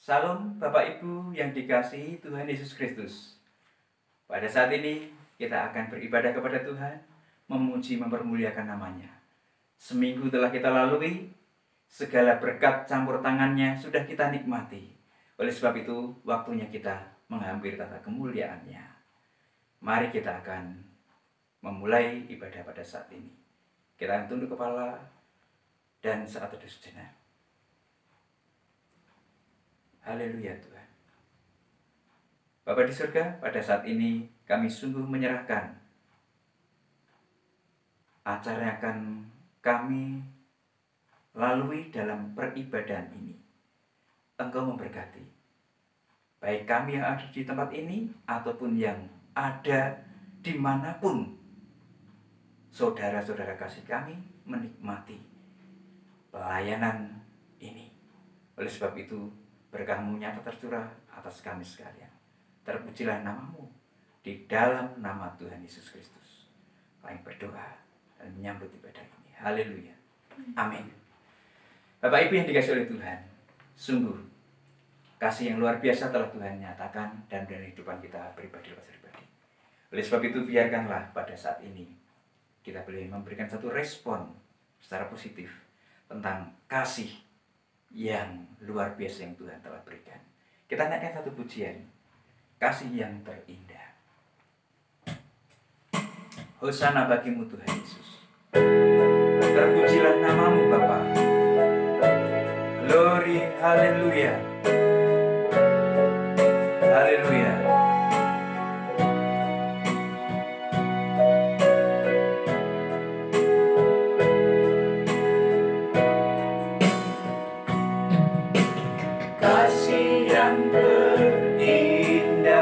Salam Bapak Ibu yang dikasihi Tuhan Yesus Kristus. Pada saat ini kita akan beribadah kepada Tuhan, memuji mempermuliakan namanya. Seminggu telah kita lalui, segala berkat campur tangannya sudah kita nikmati. Oleh sebab itu waktunya kita menghampiri tata kemuliaannya. Mari kita akan memulai ibadah pada saat ini. Kita tunduk kepala dan saat teduh sejenak. Haleluya Tuhan. Bapa di surga, pada saat ini kami sungguh menyerahkan acara yang akan kami lalui dalam peribadahan ini. Engkau memberkati baik kami yang ada di tempat ini ataupun yang ada dimanapun saudara-saudara kasih kami menikmati pelayanan ini. Oleh sebab itu berkah-Mu nyata tercurah atas kami sekalian. Terpujilah nama-Mu di dalam nama Tuhan Yesus Kristus. Kami berdoa dan menyambut ibadah ini. Haleluya. Amin. Bapak Ibu yang dikasihi oleh Tuhan, sungguh kasih yang luar biasa telah Tuhan nyatakan dan dalam kehidupan kita pribadi. Oleh sebab itu biarkanlah pada saat ini kita boleh memberikan satu respon secara positif tentang kasih yang luar biasa yang Tuhan telah berikan. Kita naikkan satu pujian, kasih yang terindah. Hosana bagimu Tuhan Yesus. Terpujilah nama-Mu Bapa. Glory, haleluya. Haleluya. Kasih yang terindah,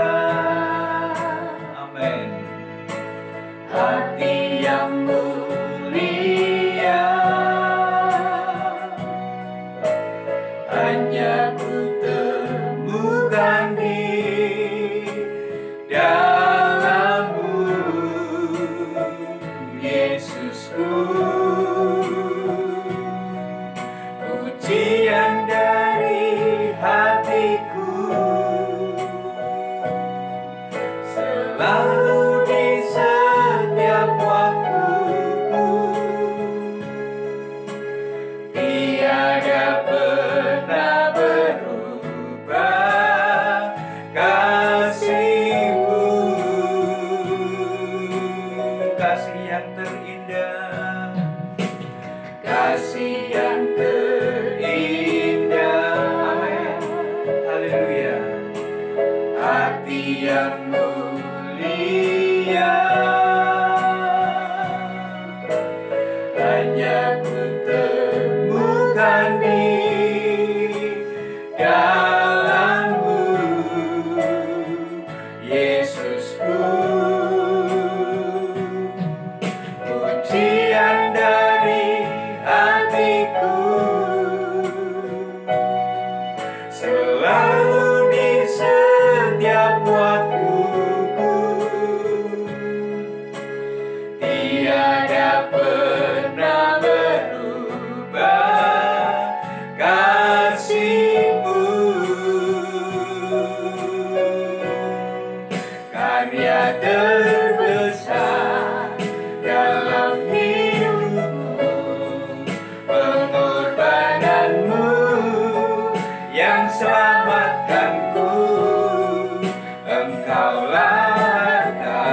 amin. Hati yang mulia, hanya ku temukan di dalam-Mu, Yesusku. Pujian dari hatiku selalu di setiap waktuku, tiada pernah berubah kasih-Mu. Kasih yang terindah, kasih yang terindah, amin. Haleluya. Hati yang mulia, hanya ku temukan di dalam-Mu, Yesusku. Pujian dari hatiku selalu di setiap waktuku, tiada pernah berubah kasih-Mu. Karya terbesar dalam hidupku, pengorbananmu yang selamatkanku. Engkaulah harta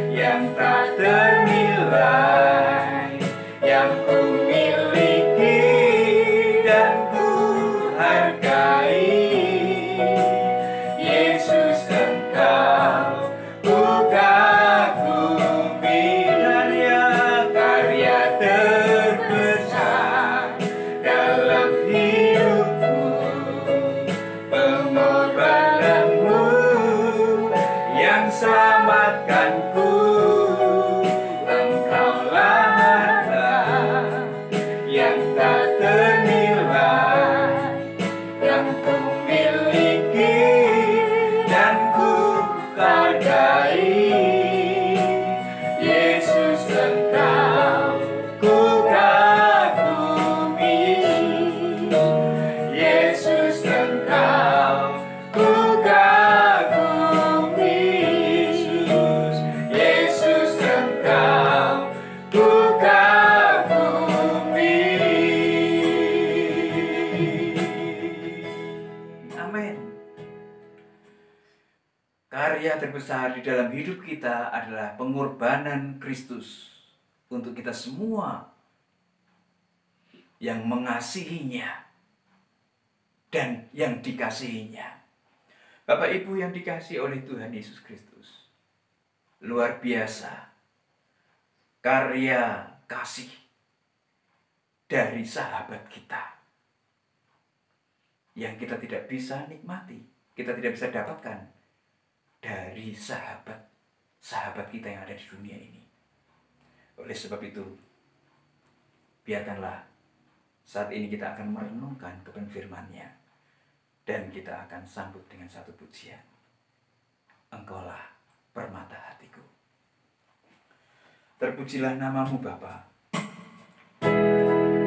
yang tak ternilai, yang ku miliki dan ku hargai. Yesus, Engkau ku kagumi. Karya terbesar dalam hidupku, karya terbesar di dalam hidup kita adalah pengorbanan Kristus untuk kita semua yang mengasihinya dan yang dikasihinya. Bapak Ibu yang dikasihi oleh Tuhan Yesus Kristus, luar biasa karya kasih dari sahabat kita yang kita tidak bisa nikmati, kita tidak bisa dapatkan dari sahabat kita yang ada di dunia ini. Oleh sebab itu, biarkanlah saat ini kita akan merenungkan kebenaran firman-Nya dan kita akan sambut dengan satu pujian. Engkaulah permata hatiku. Terpujilah namamu Bapa.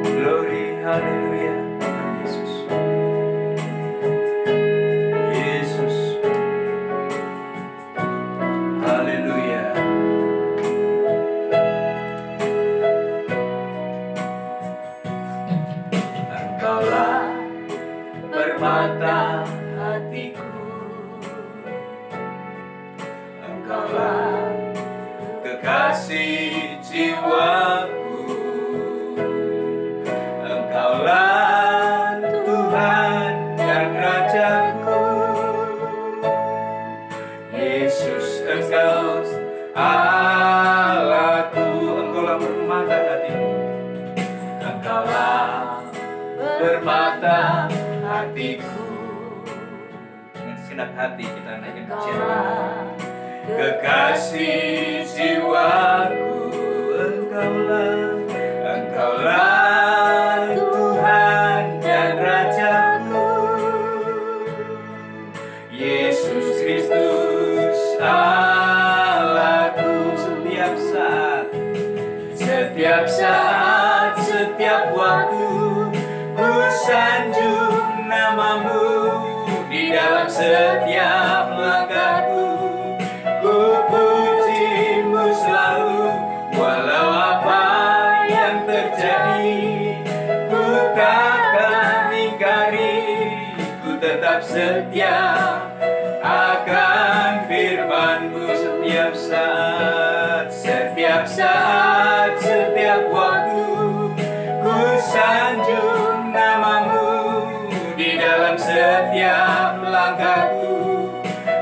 Glory, haleluya, Yesus. Permata hatiku, Engkaulah kekasih jiwaku, Engkaulah Tuhan dan Rajaku. Yesus, Engkau Allahku, Engkaulah permata hatiku, Engkaulah permata hatiku. Dengan segenap hati kita naikkan pujian. Kekasih jiwaku, Engkaulah Tuhan dan Rajaku. Yesus Kristus Allahku. Setiap saat, setiap waktu ku sanjung namamu di dalam setiap langkahku. Ku pujimu selalu walau apa yang terjadi. Ku takkan ingkari, ku tetap setia akan firman-Mu setiap saat, setiap saat, setiap waktu. Ku sanjung namamu di dalam setiap langkahku.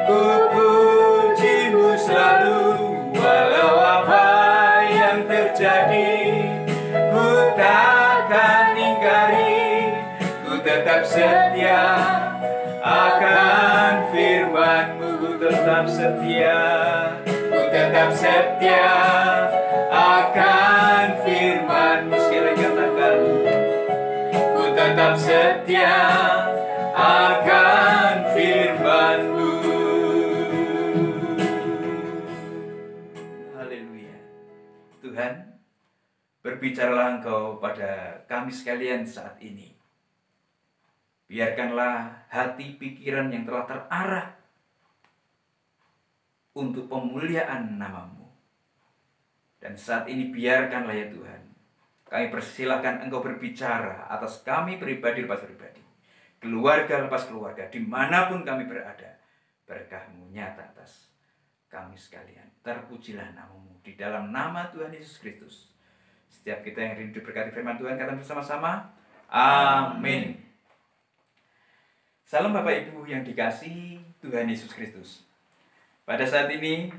Ku pujimu selalu walau apa yang terjadi. Ku takkan ingkari, ku tetap setia akan firman-Mu. Ku tetap setia, ku tetap setia akan firman-Mu. Sekali katakan, ku tetap setia akan firman-Mu. Haleluya. Tuhan, berbicaralah Engkau pada kami sekalian saat ini. Biarkanlah hati pikiran yang telah terarah untuk pemuliaan namamu. Dan saat ini biarkanlah ya Tuhan, kami persilahkan Engkau berbicara atas kami pribadi lepas pribadi, keluarga lepas keluarga, dimanapun kami berada. Berkah-Mu nyata atas kami sekalian. Terpujilah namamu di dalam nama Tuhan Yesus Kristus. Setiap kita yang rindu berkati firman Tuhan, katakan bersama-sama, amin. Salam Bapak Ibu yang dikasihi Tuhan Yesus Kristus. Pada saat ini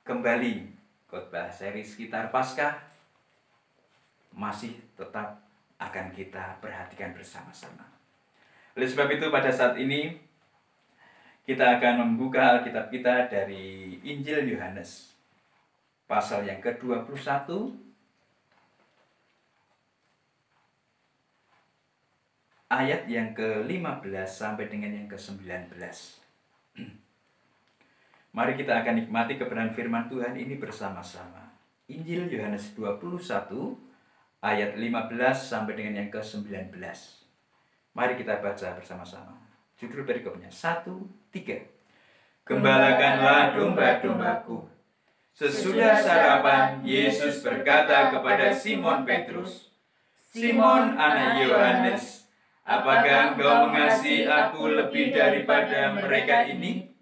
kembali khotbah seri sekitar Paskah masih tetap akan kita perhatikan bersama-sama. Oleh sebab itu pada saat ini kita akan membuka Alkitab kita dari Injil Yohanes pasal yang ke-21 ayat yang ke-15 sampai dengan yang ke-19. Mari kita akan nikmati kebenaran firman Tuhan ini bersama-sama. Injil Yohanes 21 ayat 15 sampai dengan yang ke-19. Mari kita baca bersama-sama. Judul perikopnya 1, 3. Gembalakanlah domba-dombaku. Sesudah sarapan, Yesus berkata kepada Simon Petrus, Simon anak Yohanes, apakah engkau mengasihi aku lebih daripada mereka ini?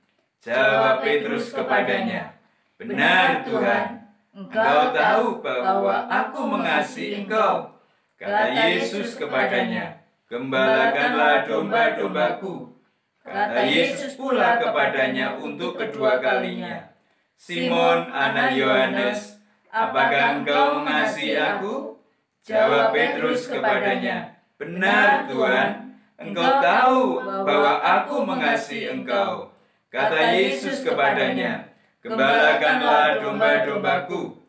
Jawab Petrus kepadanya, "Benar Tuhan, Engkau tahu bahwa aku mengasihi Engkau." Kata Yesus kepadanya, "Gembalakanlah domba-dombaku." Kata Yesus pula kepadanya untuk kedua kalinya, "Simon, anak Yohanes, apakah engkau mengasihi aku?" Jawab Petrus kepadanya, "Benar Tuhan, Engkau tahu bahwa aku mengasihi Engkau." Kata Yesus kepadanya, "Gembalakanlah domba-dombaku."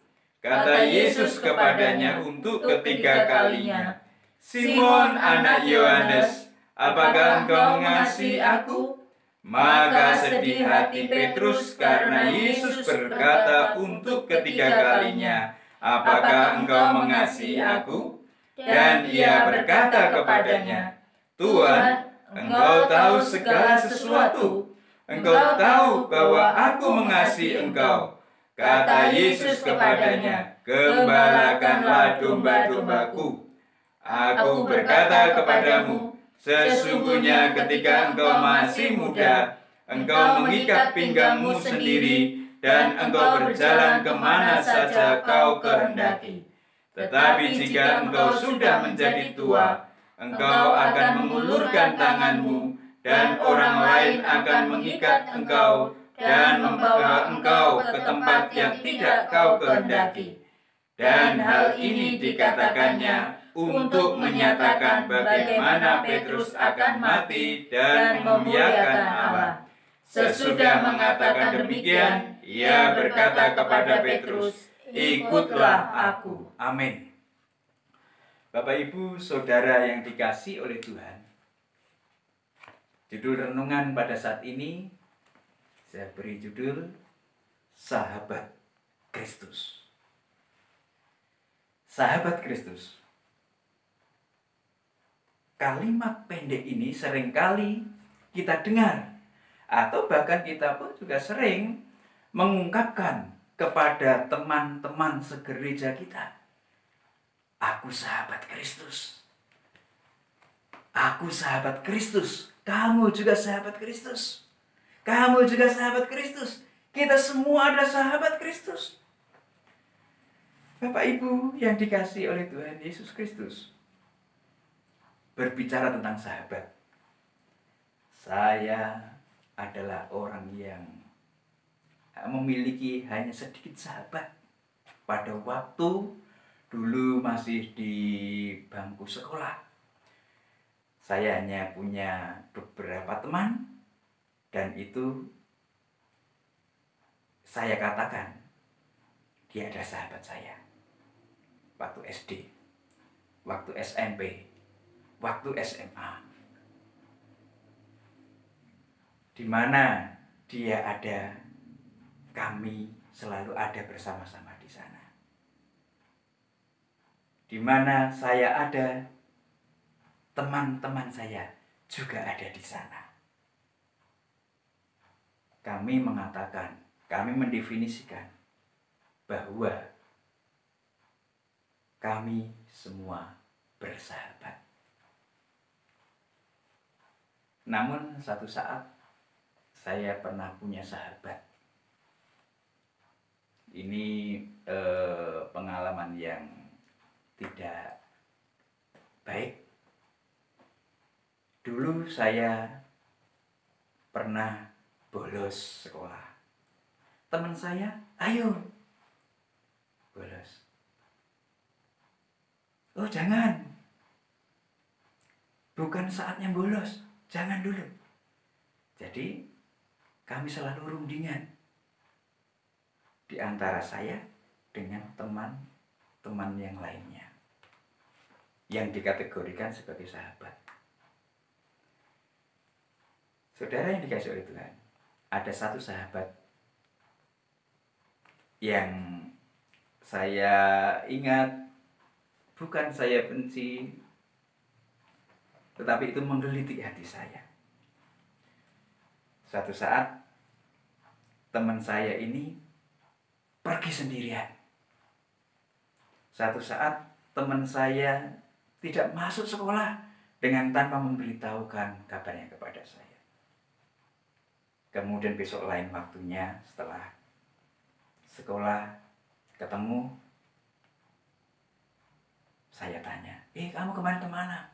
Kata Yesus kepadanya untuk ketiga kalinya, "Simon, anak Yohanes, apakah engkau mengasihi aku?" Maka sedih hati Petrus karena Yesus berkata untuk ketiga kalinya, "Apakah engkau mengasihi aku?" Dan ia berkata kepadanya, "Tuhan, Engkau tahu segala sesuatu. Engkau tahu bahwa aku mengasihi Engkau." Kata Yesus kepadanya, "Gembalakanlah domba-dombaku. Aku berkata kepadamu, sesungguhnya ketika engkau masih muda, engkau mengikat pinggangmu sendiri dan engkau berjalan kemana saja kau kehendaki. Tetapi jika engkau sudah menjadi tua, engkau akan mengulurkan tanganmu dan orang lain akan mengikat engkau dan membawa engkau ke tempat yang tidak kau kehendaki." Dan hal ini dikatakannya untuk menyatakan bagaimana Petrus akan mati dan memuliakan Allah. Sesudah mengatakan demikian, ia berkata kepada Petrus, "Ikutlah aku." Amin. Bapak, Ibu, Saudara yang dikasihi oleh Tuhan, judul renungan pada saat ini saya beri judul Sahabat Kristus. Sahabat Kristus. Kalimat pendek ini seringkali kita dengar, atau bahkan kita pun juga sering mengungkapkan kepada teman-teman segereja kita. Aku sahabat Kristus. Aku sahabat Kristus. Kamu juga sahabat Kristus. Kamu juga sahabat Kristus. Kita semua adalah sahabat Kristus. Bapak Ibu yang dikasihi oleh Tuhan Yesus Kristus, berbicara tentang sahabat, saya adalah orang yang memiliki hanya sedikit sahabat. Pada waktu dulu masih di bangku sekolah, saya hanya punya beberapa teman, dan itu saya katakan dia adalah sahabat saya. Waktu SD, waktu SMP, waktu SMA, di mana dia ada, kami selalu ada bersama-sama di sana. Di mana saya ada, teman-teman saya juga ada di sana. Kami mengatakan, kami mendefinisikan bahwa kami semua bersahabat. Namun satu saat saya pernah punya sahabat. Ini pengalaman yang tidak baik. Dulu saya pernah bolos sekolah. Teman saya, "Ayo bolos." "Oh jangan, bukan saatnya bolos, jangan dulu." Jadi kami selalu rundingan di antara saya dengan teman-teman yang lainnya yang dikategorikan sebagai sahabat. Saudara yang dikasihi oleh Tuhan, ada satu sahabat yang saya ingat, bukan saya benci, tetapi itu menggelitik hati saya. Suatu saat teman saya ini pergi sendirian. Suatu saat teman saya tidak masuk sekolah dengan tanpa memberitahukan kabarnya kepada saya. Kemudian besok lain waktunya setelah sekolah ketemu, saya tanya, kamu kemana-kemana?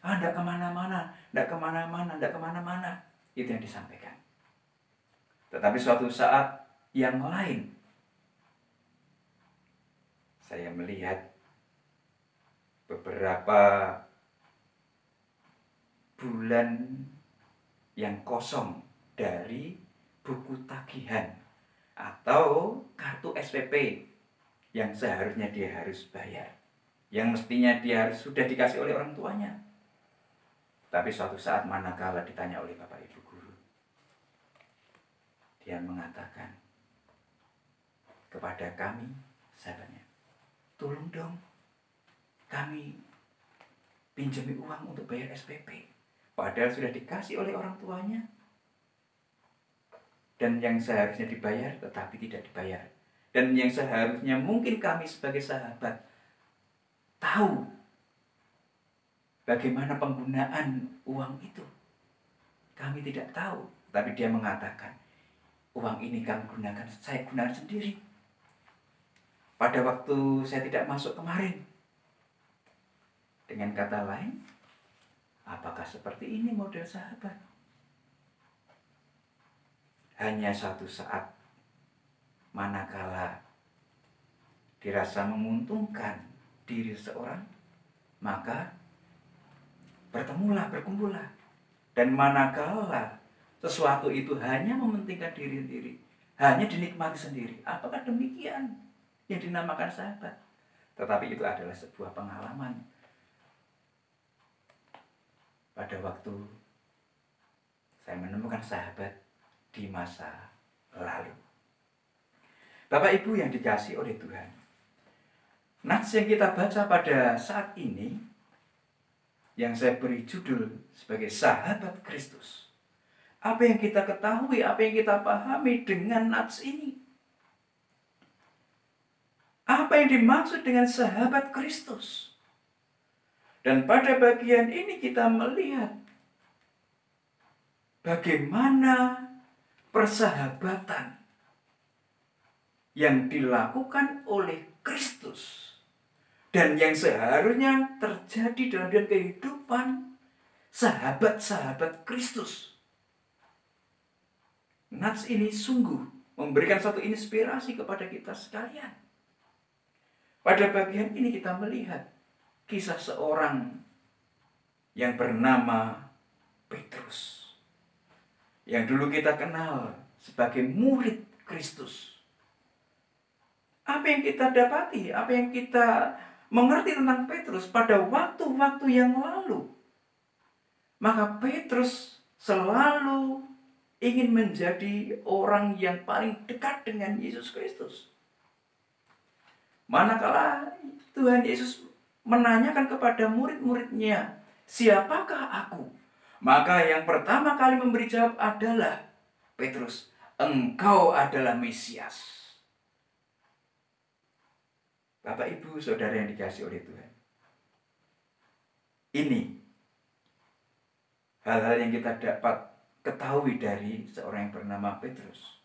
Enggak kemana-mana, enggak kemana-mana, enggak kemana-mana. Itu yang disampaikan. Tetapi suatu saat yang lain, saya melihat beberapa bulan yang kosong dari buku tagihan atau kartu SPP yang seharusnya dia harus bayar, yang mestinya dia harus sudah dikasih oleh orang tuanya. Tapi suatu saat manakala ditanya oleh Bapak Ibu guru, dia mengatakan kepada kami, sahabatnya, tolong dong, kami pinjami uang untuk bayar SPP. Padahal sudah dikasih oleh orang tuanya. Dan yang seharusnya dibayar tetapi tidak dibayar. Dan yang seharusnya mungkin kami sebagai sahabat tahu bagaimana penggunaan uang itu. Kami tidak tahu. Tapi dia mengatakan, uang ini saya gunakan sendiri. Pada waktu saya tidak masuk kemarin. Dengan kata lain, apakah seperti ini model sahabat? Hanya satu saat manakala dirasa menguntungkan diri seorang, maka berkumpullah. Dan manakala sesuatu itu hanya mementingkan diri sendiri, hanya dinikmati sendiri, apakah demikian yang dinamakan sahabat? Tetapi itu adalah sebuah pengalaman pada waktu saya menemukan sahabat di masa lalu. Bapak Ibu yang dikasihi oleh Tuhan, nats yang kita baca pada saat ini, yang saya beri judul sebagai sahabat Kristus. Apa yang kita ketahui, apa yang kita pahami dengan nats ini? Apa yang dimaksud dengan sahabat Kristus? Dan pada bagian ini kita melihat bagaimana persahabatan yang dilakukan oleh Kristus dan yang seharusnya terjadi dalam kehidupan sahabat-sahabat Kristus. Nats ini sungguh memberikan satu inspirasi kepada kita sekalian. Pada bagian ini kita melihat kisah seorang yang bernama Petrus, yang dulu kita kenal sebagai murid Kristus. Apa yang kita dapati, apa yang kita mengerti tentang Petrus pada waktu-waktu yang lalu? Maka Petrus selalu ingin menjadi orang yang paling dekat dengan Yesus Kristus. Manakala Tuhan Yesus menanyakan kepada murid-muridnya, siapakah aku? Maka yang pertama kali memberi jawab adalah Petrus, engkau adalah Mesias. Bapak Ibu Saudara yang dikasihi oleh Tuhan, ini hal-hal yang kita dapat ketahui dari seorang yang bernama Petrus.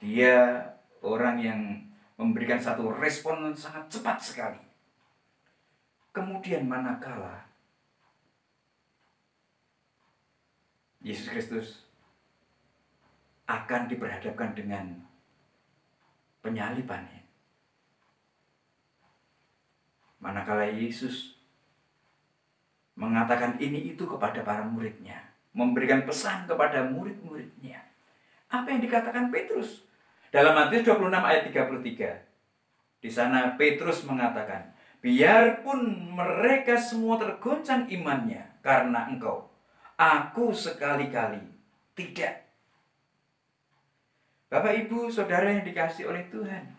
Dia orang yang memberikan satu respon sangat cepat sekali. Kemudian manakala Yesus Kristus akan diperhadapkan dengan penyalibannya, manakala Yesus mengatakan ini itu kepada para muridnya, memberikan pesan kepada murid-muridnya, apa yang dikatakan Petrus? Dalam Matius 26 ayat 33, di sana Petrus mengatakan, biarpun mereka semua tergoncang imannya karena engkau, aku sekali-kali tidak. Bapak Ibu Saudara yang dikasihi oleh Tuhan,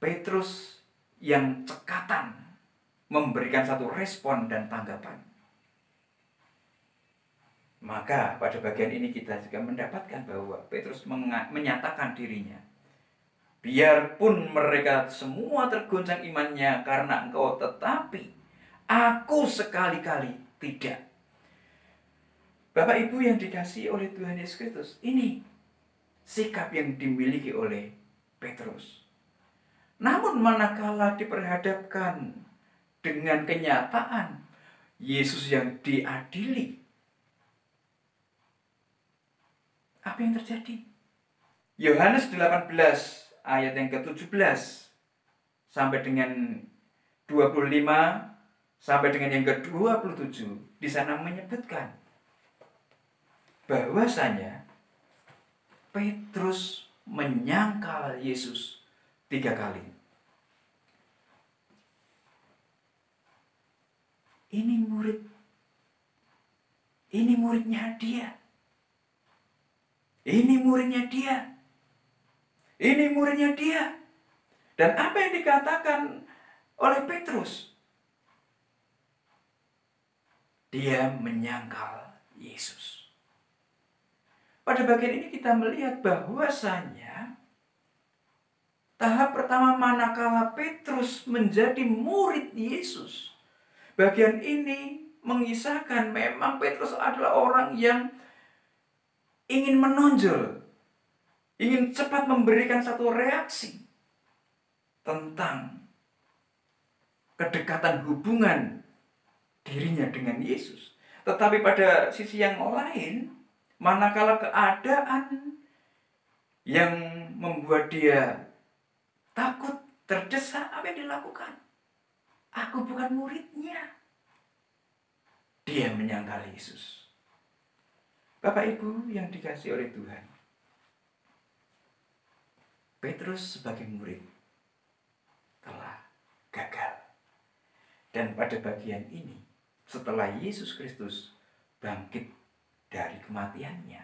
Petrus yang cekatan memberikan satu respon dan tanggapan. Maka pada bagian ini kita juga mendapatkan bahwa Petrus menyatakan dirinya, biarpun mereka semua tergoncang imannya karena engkau, tetapi aku sekali-kali tidak. Bapak Ibu yang dikasihi oleh Tuhan Yesus Kristus, ini sikap yang dimiliki oleh Petrus. Namun manakala diperhadapkan dengan kenyataan Yesus yang diadili, apa yang terjadi? Yohanes 18 ayat yang ke-17 sampai dengan 25 sampai dengan yang ke-27 di sana menyebutkan bahwasanya Petrus menyangkal Yesus 3 kali. Ini muridnya dia. Ini muridnya dia. Ini muridnya dia. Dan apa yang dikatakan oleh Petrus? Dia menyangkal Yesus. Pada bagian ini kita melihat bahwasanya tahap pertama manakala Petrus menjadi murid Yesus. Bagian ini mengisahkan memang Petrus adalah orang yang ingin menonjol, ingin cepat memberikan satu reaksi tentang kedekatan hubungan dirinya dengan Yesus. Tetapi pada sisi yang lain, manakala keadaan yang membuat dia takut, terdesak, apa yang dilakukan? Aku bukan muridnya. Dia menyangkal Yesus. Bapak Ibu yang dikasihi oleh Tuhan, Petrus sebagai murid telah gagal. Dan pada bagian ini, setelah Yesus Kristus bangkit dari kematiannya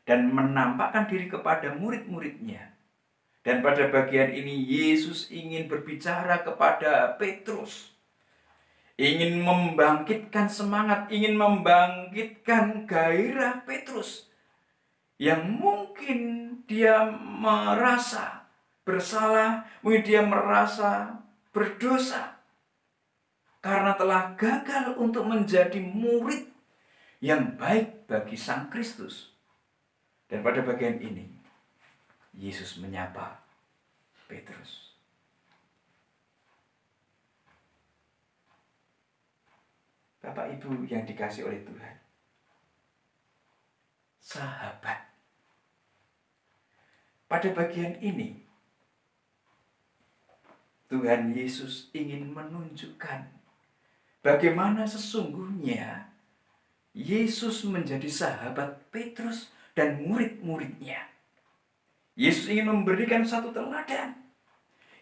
dan menampakkan diri kepada murid-muridnya, dan pada bagian ini Yesus ingin berbicara kepada Petrus, ingin membangkitkan semangat, ingin membangkitkan gairah Petrus yang mungkin dia merasa bersalah, mungkin dia merasa berdosa karena telah gagal untuk menjadi murid yang baik bagi Sang Kristus. Dan pada bagian ini, Yesus menyapa Petrus. Bapak Ibu yang dikasihi oleh Tuhan, sahabat, pada bagian ini, Tuhan Yesus ingin menunjukkan bagaimana sesungguhnya Yesus menjadi sahabat Petrus dan murid-muridnya. Yesus ingin memberikan satu teladan.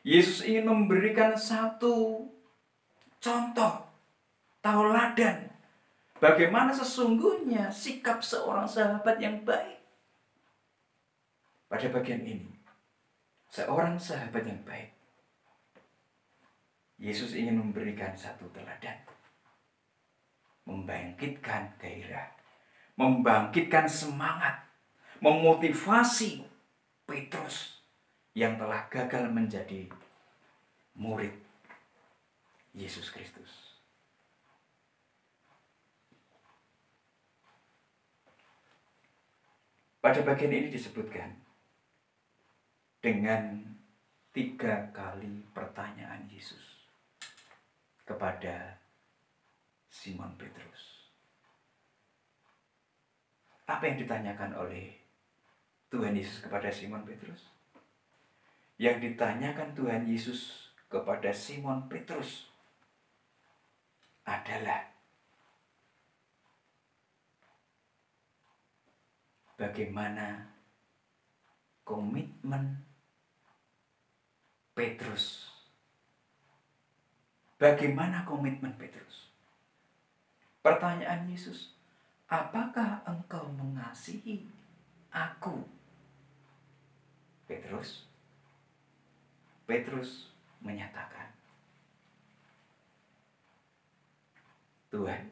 Yesus ingin memberikan satu contoh, tauladan. Bagaimana sesungguhnya sikap seorang sahabat yang baik. Pada bagian ini, seorang sahabat yang baik, Yesus ingin memberikan satu teladan, membangkitkan gairah, membangkitkan semangat, memotivasi Petrus yang telah gagal menjadi murid Yesus Kristus. Pada bagian ini disebutkan dengan 3 kali pertanyaan Yesus kepada Simon Petrus. Apa yang ditanyakan oleh Tuhan Yesus kepada Simon Petrus? Yang ditanyakan Tuhan Yesus kepada Simon Petrus adalah bagaimana komitmen Petrus. Bagaimana komitmen Petrus? Pertanyaan Yesus, apakah engkau mengasihi aku? Petrus menyatakan, Tuhan,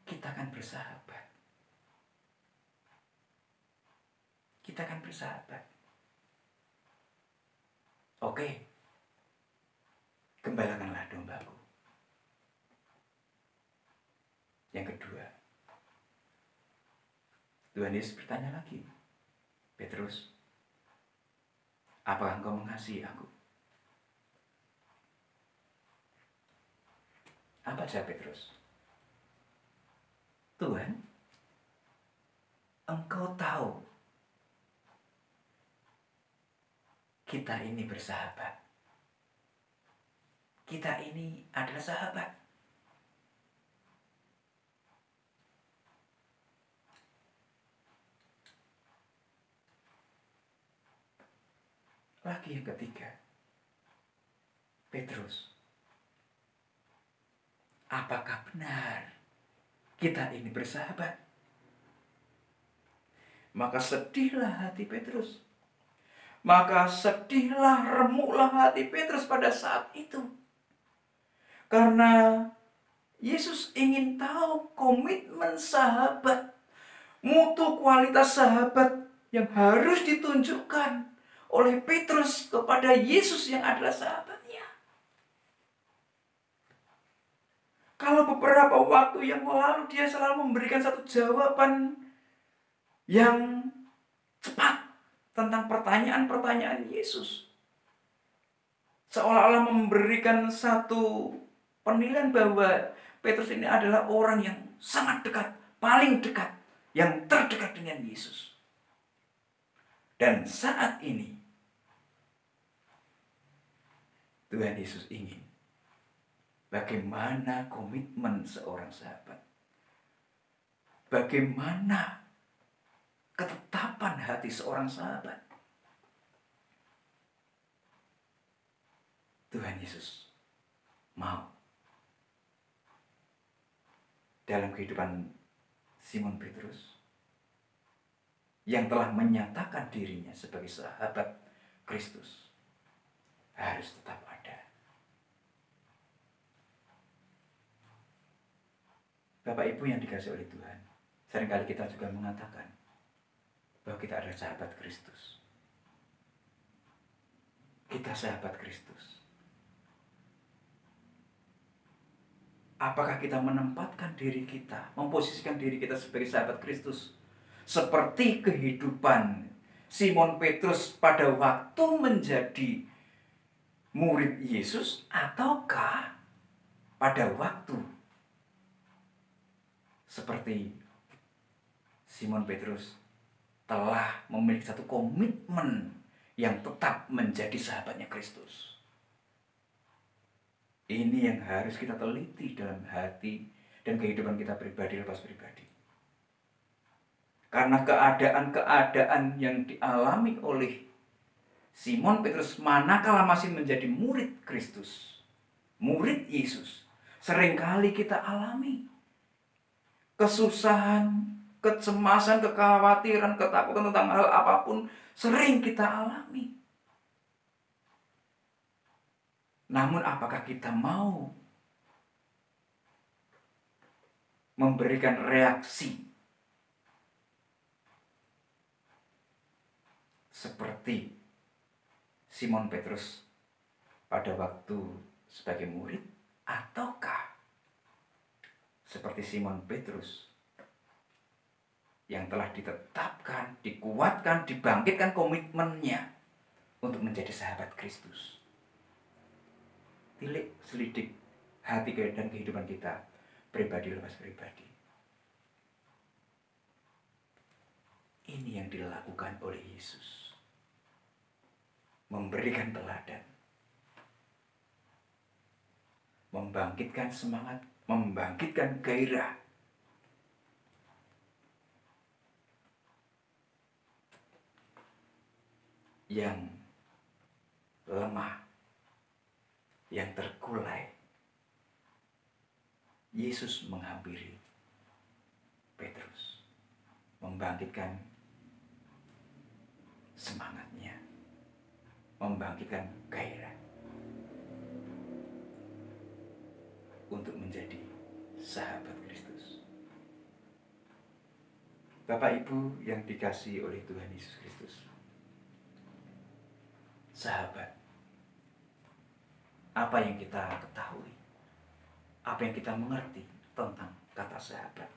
kita akan bersahabat. Kita akan bersahabat. Oke, gembalakanlah dombaku. Yang kedua, Tuhan Yesus bertanya lagi, Petrus, apakah engkau mengasihi aku? Apa jawab Petrus? Tuhan, engkau tahu kita ini bersahabat. Kita ini adalah sahabat. Lagi yang ketiga, Petrus, apakah benar kita ini bersahabat? Maka sedihlah hati Petrus. Maka sedihlah, remuklah hati Petrus pada saat itu. Karena Yesus ingin tahu komitmen sahabat, mutu kualitas sahabat yang harus ditunjukkan oleh Petrus kepada Yesus yang adalah sahabatnya. Kalau beberapa waktu yang lalu dia selalu memberikan satu jawaban yang cepat tentang pertanyaan-pertanyaan Yesus, seolah-olah memberikan satu penilaian bahwa Petrus ini adalah orang yang sangat dekat, paling dekat, yang terdekat dengan Yesus. Dan saat ini Tuhan Yesus ingin bagaimana komitmen seorang sahabat, bagaimana ketetapan hati seorang sahabat. Tuhan Yesus mau dalam kehidupan Simon Petrus yang telah menyatakan dirinya sebagai sahabat Kristus harus tetap ada. Bapak Ibu yang dikasihi oleh Tuhan, seringkali kita juga mengatakan bahwa kita adalah sahabat Kristus. Kita sahabat Kristus. Apakah kita menempatkan diri kita, memposisikan diri kita sebagai sahabat Kristus seperti kehidupan Simon Petrus pada waktu menjadi murid Yesus, ataukah pada waktu seperti Simon Petrus telah memiliki satu komitmen yang tetap menjadi sahabatnya Kristus? Ini yang harus kita teliti dalam hati dan kehidupan kita pribadi lepas pribadi. Karena keadaan-keadaan yang dialami oleh Simon Petrus manakala masih menjadi murid Kristus, murid Yesus, seringkali kita alami kesusahan, kecemasan, kekhawatiran, ketakutan tentang hal apapun sering kita alami. Namun apakah kita mau memberikan reaksi seperti Simon Petrus pada waktu sebagai murid, ataukah seperti Simon Petrus yang telah ditetapkan, dikuatkan, dibangkitkan komitmennya untuk menjadi sahabat Kristus? Tilik selidik hati dan kehidupan kita pribadi lepas pribadi. Ini yang dilakukan oleh Yesus, memberikan teladan, membangkitkan semangat, membangkitkan gairah. Yang lemah, yang terkulai, Yesus menghampiri Petrus, membangkitkan semangatnya, membangkitkan gairah untuk menjadi sahabat Kristus. Bapak Ibu yang dikasihi oleh Tuhan Yesus Kristus, sahabat, apa yang kita ketahui, apa yang kita mengerti tentang kata sahabat?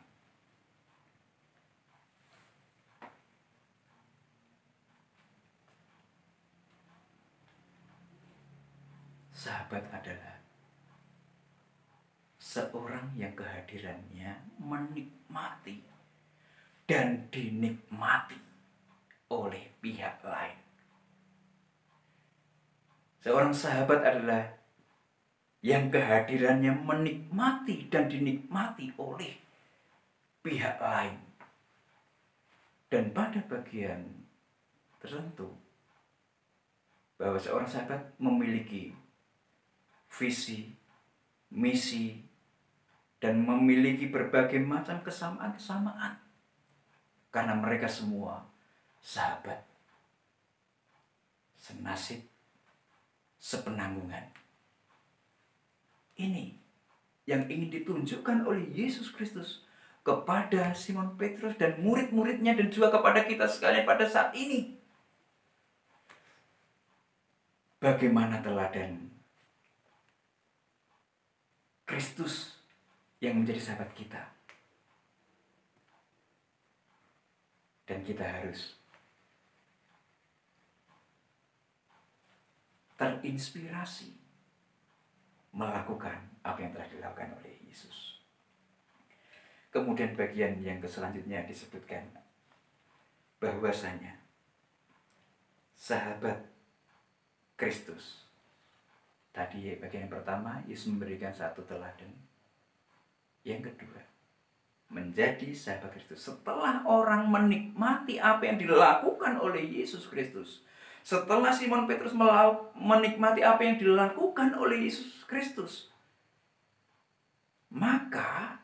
sahabat adalah seorang yang kehadirannya menikmati dan dinikmati oleh pihak lain. Seorang sahabat adalah yang kehadirannya menikmati dan dinikmati oleh pihak lain. Dan pada bagian tertentu, bahwa seorang sahabat memiliki visi, misi, dan memiliki berbagai macam kesamaan-kesamaan. Karena mereka semua sahabat, senasib, sepenanggungan. Ini yang ingin ditunjukkan oleh Yesus Kristus kepada Simon Petrus dan murid-muridnya, dan juga kepada kita sekalian pada saat ini. Bagaimana teladan Kristus yang menjadi sahabat kita. Dan kita harus terinspirasi melakukan apa yang telah dilakukan oleh Yesus. Kemudian bagian yang selanjutnya disebutkan bahwasanya sahabat Kristus. Tadi bagian yang pertama, Yesus memberikan satu teladan. Yang kedua, menjadi sahabat Kristus. Setelah orang menikmati apa yang dilakukan oleh Yesus Kristus, setelah Simon Petrus menikmati apa yang dilakukan oleh Yesus Kristus, maka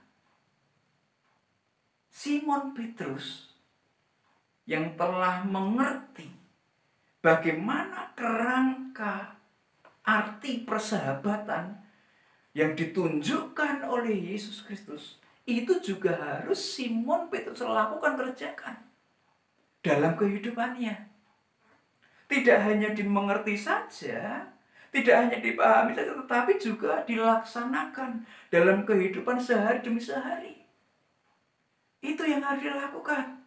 Simon Petrus yang telah mengerti bagaimana kerangka arti persahabatan yang ditunjukkan oleh Yesus Kristus, itu juga harus Simon Petrus lakukan, kerjakan dalam kehidupannya. Tidak hanya dimengerti saja, tidak hanya dipahami saja, tetapi juga dilaksanakan dalam kehidupan sehari demi sehari. Itu yang harus dilakukan.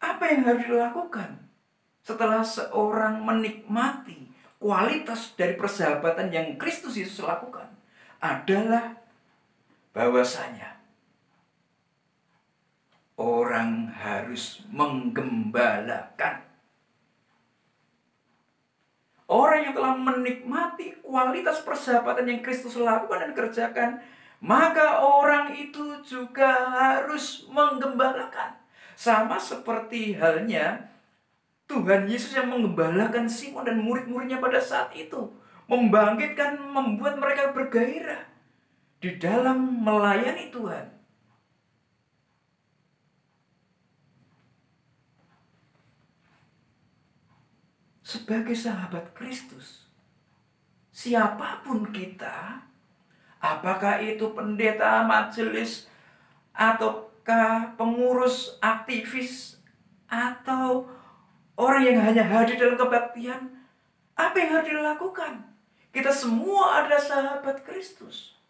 Apa yang harus dilakukan setelah seorang menikmati kualitas dari persahabatan yang Kristus Yesus lakukan? Adalah bahwasanya orang harus menggembalakan. Orang yang telah menikmati kualitas persahabatan yang Kristus lakukan dan kerjakan, maka orang itu juga harus menggembalakan. Sama seperti halnya Tuhan Yesus yang menggembalakan Simon dan murid-muridnya pada saat itu. Membangkitkan, membuat mereka bergairah di dalam melayani Tuhan. Sebagai sahabat Kristus, siapapun kita, apakah itu pendeta, majelis, ataukah pengurus, aktivis, atau orang yang hanya hadir dalam kebaktian, apa yang harus dilakukan? Kita semua adalah sahabat Kristus.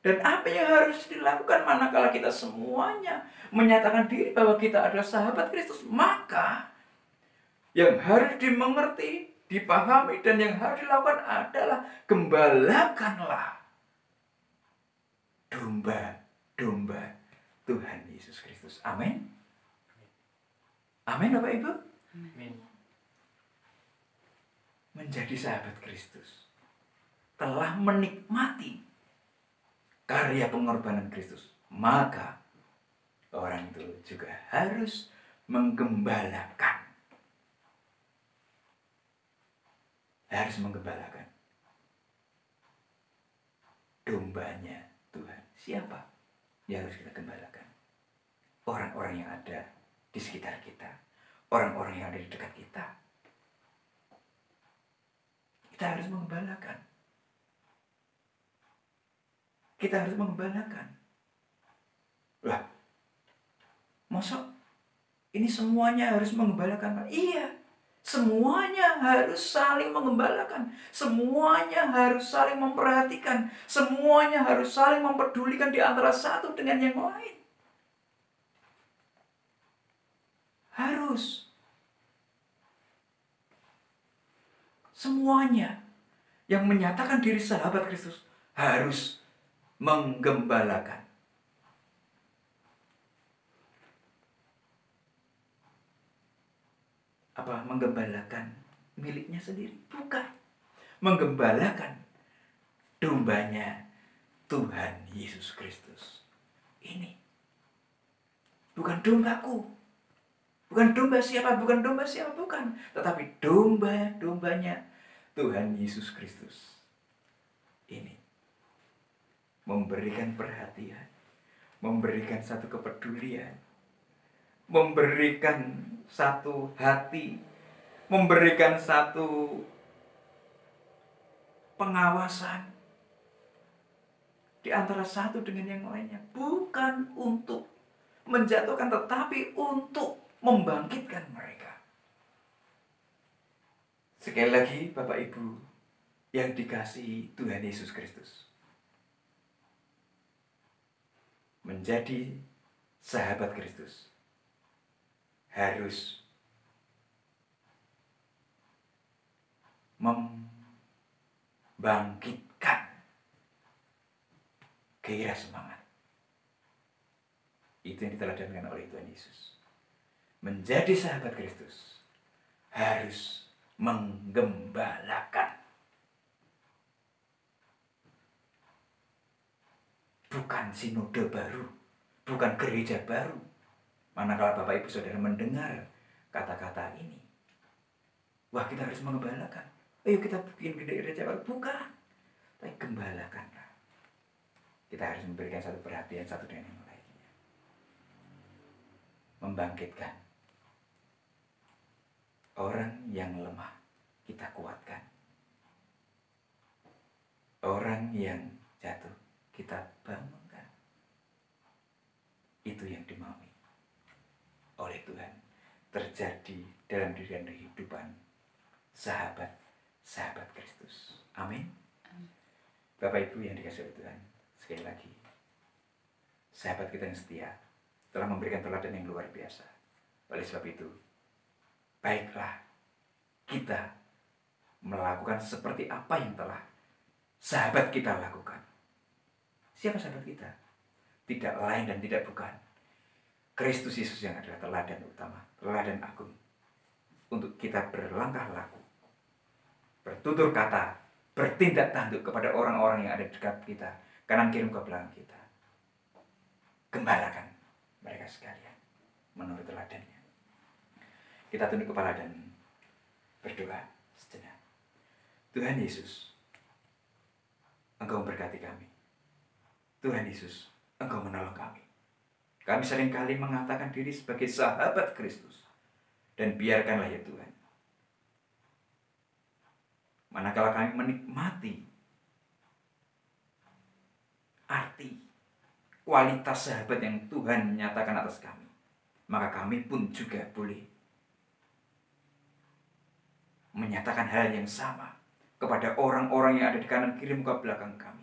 Dan apa yang harus dilakukan manakala kita semuanya menyatakan diri bahwa kita adalah sahabat Kristus? Maka yang harus dimengerti, dipahami, dan yang harus dilakukan adalah gembalakanlah domba-domba Tuhan Yesus Kristus. Amin. Amin, Bapak Ibu. Amin. Menjadi sahabat Kristus telah menikmati karya pengorbanan Kristus, maka orang itu juga harus menggembalakan. Harus menggembalakan dombanya Tuhan. Siapa yang harus kita gembalakan? Orang-orang yang ada di sekitar kita, orang-orang yang ada di dekat kita. Kita harus menggembalakan. Kita harus menggembalakan. Lah, masa ini semuanya harus menggembalakan? Iya. Semuanya harus saling mengembalakan. Semuanya harus saling memperhatikan. Semuanya harus saling mempedulikan di antara satu dengan yang lain. Harus. Semuanya yang menyatakan diri sahabat Kristus harus menggembalakan. Apa menggembalakan miliknya sendiri? Bukan. Menggembalakan dombanya Tuhan Yesus Kristus. Ini bukan dombaku, bukan domba siapa, bukan. Tetapi domba-dombanya Tuhan Yesus Kristus. Ini memberikan perhatian, memberikan satu kepedulian, memberikan satu hati, memberikan satu pengawasan di antara satu dengan yang lainnya. Bukan untuk menjatuhkan, tetapi untuk membangkitkan mereka. Sekali lagi, Bapak Ibu yang dikasihi Tuhan Yesus Kristus, menjadi sahabat Kristus harus membangkitkan gairah semangat. Itu yang diteladankan oleh Tuhan Yesus. Menjadi sahabat Kristus harus menggembalakan. Bukan sinode baru, bukan gereja baru. Manakala Bapak Ibu Saudara mendengar kata-kata ini, wah, kita harus menggembalakan. Ayo kita bikin gereja baru. Bukan. Tapi gembalakanlah. Kita harus memberikan satu perhatian satu dengan yang lainnya. Membangkitkan. Orang yang lemah kita kuatkan. Orang yang jatuh kita bangunkan. Itu yang dimaui oleh Tuhan terjadi dalam diri dan kehidupan sahabat Kristus. Amin. Bapak Ibu yang dikasihi oleh Tuhan, sekali lagi, sahabat kita yang setia telah memberikan teladan yang luar biasa. Oleh sebab itu, baiklah kita melakukan seperti apa yang telah sahabat kita lakukan. Siapa sahabat kita? Tidak lain dan tidak bukan Kristus Yesus yang adalah teladan utama, teladan agung untuk kita berlangkah laku, bertutur kata, bertindak tanduk kepada orang-orang yang ada di dekat kita, kanan kiri muka belakang kita. Gembalakan mereka sekalian menurut teladannya. Kita tunduk kepala dan berdoa sejenak. Tuhan Yesus, Engkau memberkati kami. Tuhan Yesus, Engkau menolong kami. Kami seringkali mengatakan diri sebagai sahabat Kristus. Dan biarkanlah ya Tuhan, manakala kami menikmati arti, kualitas sahabat yang Tuhan menyatakan atas kami, maka kami pun juga boleh menyatakan hal yang sama kepada orang-orang yang ada di kanan kiri muka belakang kami.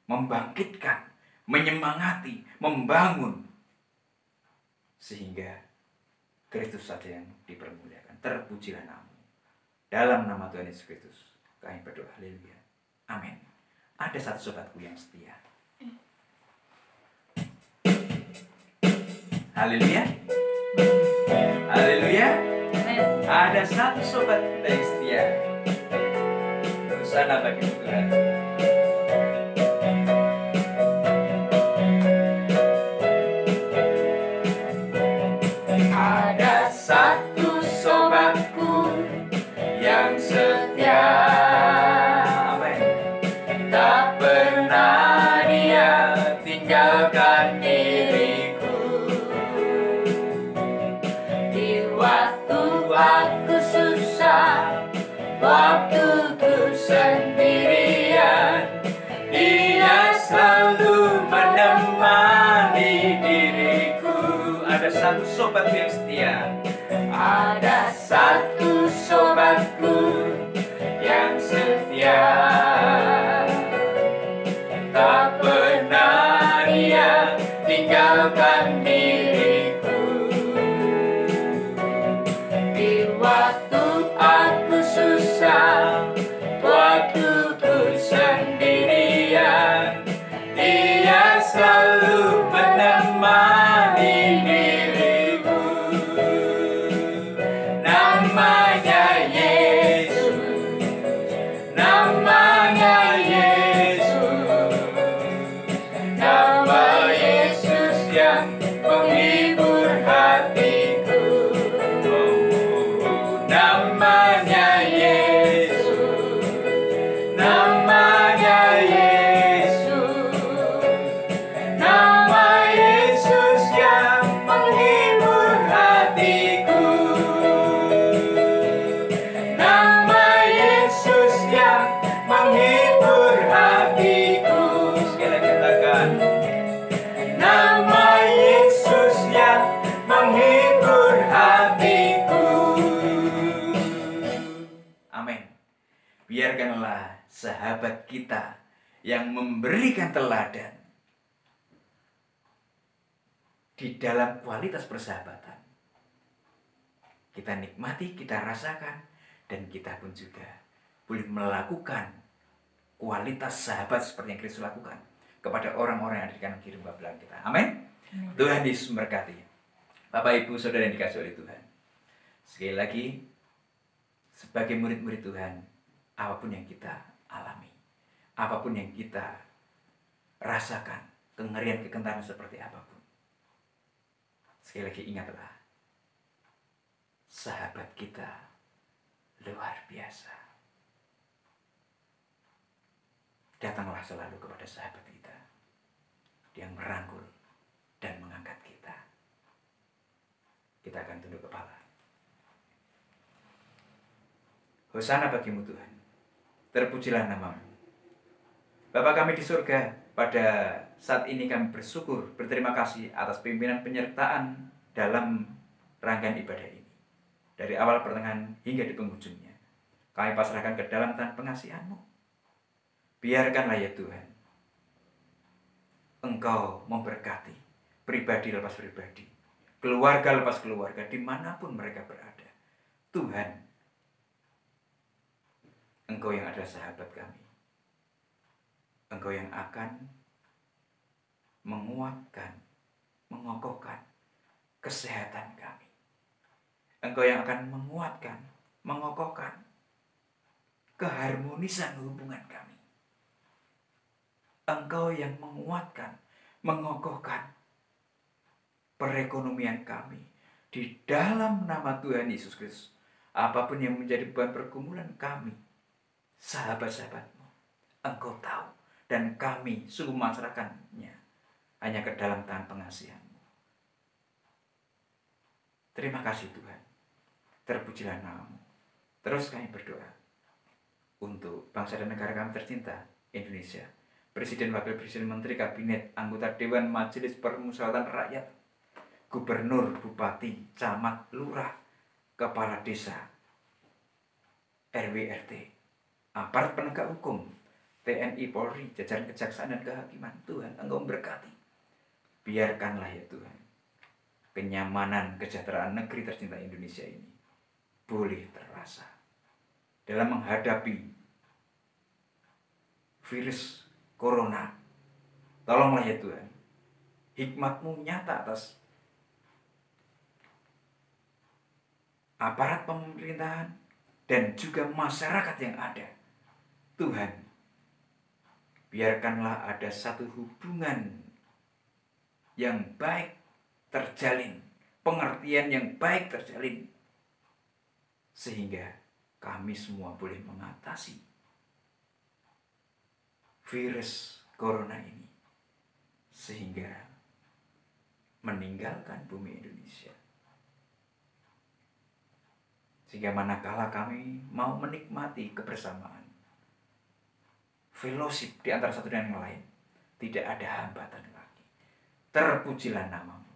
Membangkitkan, menyemangati, membangun, sehingga Kristus saja yang dipermuliakan. Terpujilah nama-Mu. Dalam nama Tuhan Yesus Kristus kami berdoa. Haleluya. Amin. Ada satu sobatku yang setia. Haleluya. Haleluya. Ada satu sobat kita yang setia. Hosana bagi Tuhan. Ada satu sobatku yang setia. Amin. Tak pernah dia tinggalkan diriku. Di waktu aku susah, waktuku sendirian, dia selalu menemani diriku. Ada satu sobat yang setia. Ada satu sobatku yang setia. Tak pernah dia tinggalkan diriku. Di waktu aku susah, sahabat kita yang memberikan teladan di dalam kualitas persahabatan. Kita nikmati, kita rasakan, dan kita pun juga boleh melakukan kualitas sahabat seperti yang Kristus lakukan kepada orang-orang yang ada di kanan kiri belakang kita. Amin. Tuhan Yesus memberkati. Bapak, Ibu, Saudara yang dikasihi oleh Tuhan. Sekali lagi, sebagai murid-murid Tuhan, apapun yang kita alami, apapun yang kita rasakan, kengerian, kegentaran seperti apapun, sekali lagi ingatlah, sahabat kita luar biasa. Datanglah selalu kepada sahabat kita yang merangkul dan mengangkat kita. Kita akan tunduk kepala. Hosana bagimu Tuhan, terpujilah namamu. Bapa kami di surga, pada saat ini kami bersyukur, berterima kasih atas pimpinan penyertaan dalam rangkaian ibadah ini. Dari awal, pertengahan, hingga di penghujungnya. Kami pasrahkan ke dalam tangan pengasihan-Mu. Biarkanlah ya Tuhan, Engkau memberkati pribadi lepas pribadi, keluarga lepas keluarga, dimanapun mereka berada. Tuhan, Engkau yang adalah sahabat kami. Engkau yang akan menguatkan, mengokohkan kesehatan kami. Engkau yang akan menguatkan, mengokohkan keharmonisan hubungan kami. Engkau yang menguatkan, mengokohkan perekonomian kami. Di dalam nama Tuhan Yesus Kristus, apapun yang menjadi beban pergumulan kami, sahabat-sahabat-Mu, Engkau tahu, dan kami sungguh memasrahkannya hanya ke dalam tangan pengasihan-Mu. Terima kasih Tuhan, terpujilah nama-Mu. Terus kami berdoa untuk bangsa dan negara kami tercinta, Indonesia, Presiden, Wakil Presiden, Menteri, Kabinet, anggota Dewan, Majelis Permusyawaratan Rakyat, Gubernur, Bupati, Camat, Lurah, Kepala Desa, RW, RT, aparat penegak hukum, TNI, Polri, jajaran kejaksaan dan kehakiman. Tuhan, Engkau memberkati. Biarkanlah ya Tuhan, kenyamanan, kesejahteraan negeri tercinta Indonesia ini boleh terasa dalam menghadapi virus corona. Tolonglah ya Tuhan, hikmat-Mu nyata atas aparat pemerintahan dan juga masyarakat yang ada. Tuhan, biarkanlah ada satu hubungan yang baik terjalin, pengertian yang baik terjalin, sehingga kami semua boleh mengatasi virus corona ini, sehingga meninggalkan bumi Indonesia. Sehingga manakala kami mau menikmati kebersamaan, fellowship di antara satu dan yang lain, tidak ada hambatan lagi. Terpujilah nama-Mu.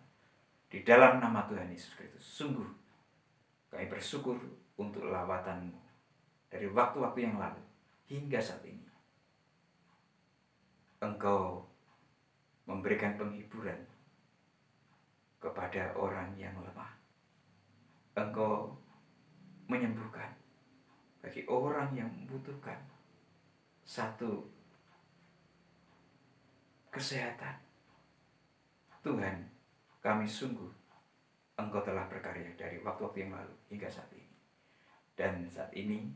Di dalam nama Tuhan Yesus Kristus, sungguh kami bersyukur untuk lawatan-Mu dari waktu-waktu yang lalu hingga saat ini. Engkau memberikan penghiburan kepada orang yang lemah. Engkau menyembuhkan bagi orang yang membutuhkan satu kesehatan. Tuhan, kami sungguh Engkau telah berkarya dari waktu-waktu yang lalu hingga saat ini. Dan saat ini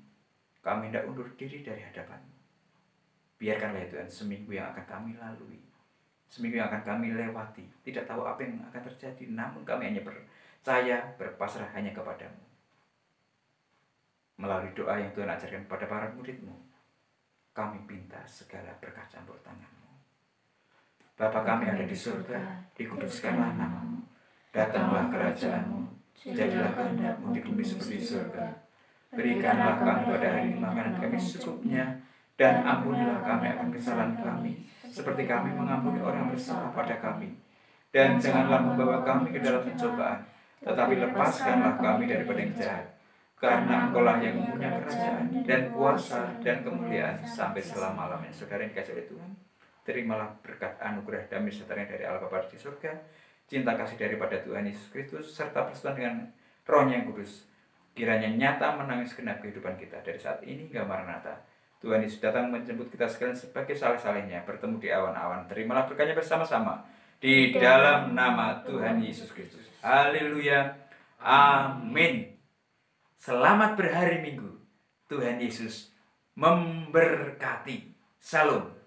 kami hendak undur diri dari hadapan-Mu. Biarkanlah ya Tuhan, seminggu yang akan kami lalui, seminggu yang akan kami lewati, tidak tahu apa yang akan terjadi, namun kami hanya percaya, berpasrah hanya kepada-Mu. Melalui doa yang Tuhan ajarkan kepada para murid-Mu, kami minta segala berkah campur tangan-Mu. Bapa kami ada di surga, dikuduskanlah nama-Mu, datanglah kerajaan-Mu, jadilah kehendak-Mu di bumi seperti di surga. Berikanlah kami pada hari ini makanan kami secukupnya, dan ampunilah kami akan kesalahan kami, seperti kami mengampuni orang yang bersalah pada kami. Dan janganlah membawa kami ke dalam pencobaan, tetapi lepaskanlah kami daripada yang jahat. karena Engkaulah yang mempunyai kerajaan dan kuasa dan kemuliaan sampai selama-lamanya. Saudara yang dikasihi oleh Tuhan, terimalah berkat anugerah damai sejahtera dari Allah Bapa di surga, cinta kasih daripada Tuhan Yesus Kristus, serta persekutuan dengan Roh-Nya yang kudus, kiranya nyata menangis segenap kehidupan kita dari saat ini hingga Maranatha. Tuhan Yesus datang menjemput kita sekalian sebagai saleh-salehnya, bertemu di awan-awan. Terimalah berkatnya bersama-sama di dalam nama Tuhan Yesus Kristus. Haleluya. Amin. Selamat berhari Minggu. Tuhan Yesus memberkati. Salam.